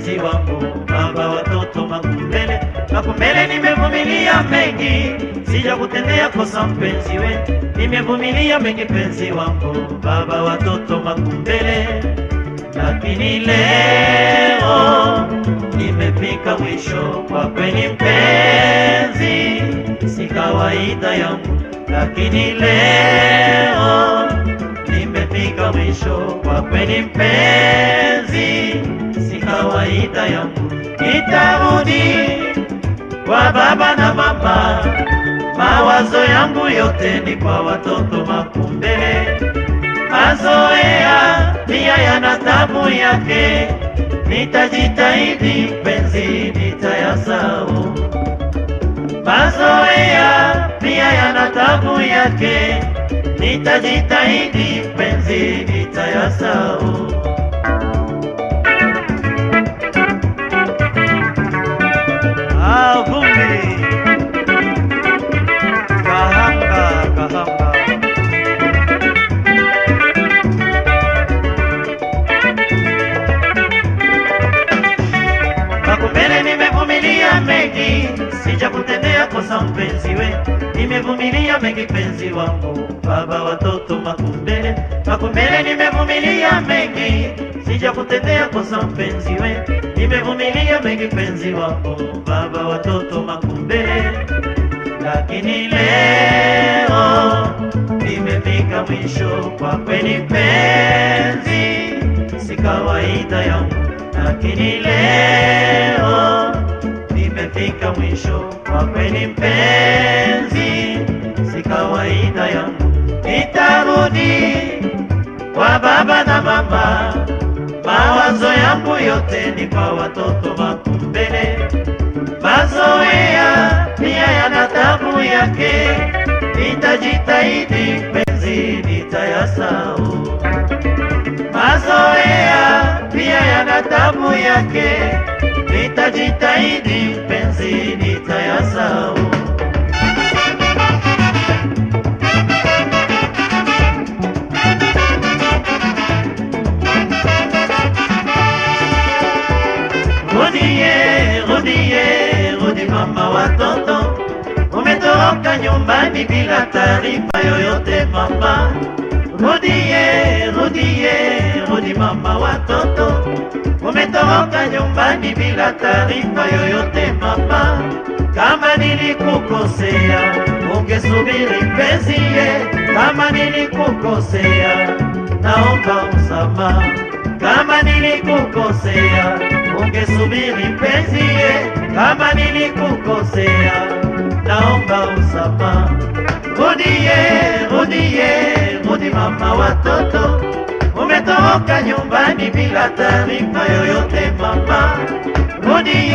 mpenzi wangu, baba watoto Makumbele. Makumbele, nimevumilia mengi, sija kutendea kosa mpenzi we, nimevumilia mengi mpenzi wangu, baba watoto Makumbele. Lakini leo nimefika mwisho, kwa kweli mpenzi, si kawaida yangu. Lakini leo nimefika mwisho, kwa kweli mpenzi, si kawaida yangu. Nitarudi kwa baba na mama, mawazo yangu yote ni kwa watoto Makumbele. Mazoea pia yana tabu yake, nitajitahidi mpenzi, nitayasahau. Mazoea pia yana tabu yake, nitajitahidi mpenzi, nitayasahau. Vumbi kahanga kahanga, Makumbele, nimevumilia mengi, sija kutendea kosa mpenzi we, nimevumilia mengi penzi wangu, baba watoto Makumbele. Makumbele, nimevumilia mengi, sija kutendea kosa mpenzi we, nimevumilia mengi penzi wangu, baba watoto Makumbele. Lakini leo nimefika mwisho, kwa kweli mpenzi, si kawaida yangu. Lakini leo nimefika mwisho, kwa kweli mpenzi, si kawaida yangu. Nitarudi kwa baba na mama, mawazo yangu yote ni kwa watoto Makumbele. Mazoea pia yana tabu yake, nitajitahidi mpenzi, nitayasahau. Mazoea pia yana tabu yake, nitajitahidi mpenzi, nitayasahau. Rudi mama watoto, umetoroka nyumbani bila taarifa yoyote mama. Rudi mama watoto, umetoroka nyumbani bila taarifa yoyote mama. Kama nilikukosea, ungesubiri mpenzi ye, kama nilikukosea, naomba msamaha. Kama nilikukosea, ungesubiri mpenzi ye, kama nilikukosea, naomba msamaha. Rudi mama watoto, umetoroka nyumbani bila taarifa yoyote mama. Rudi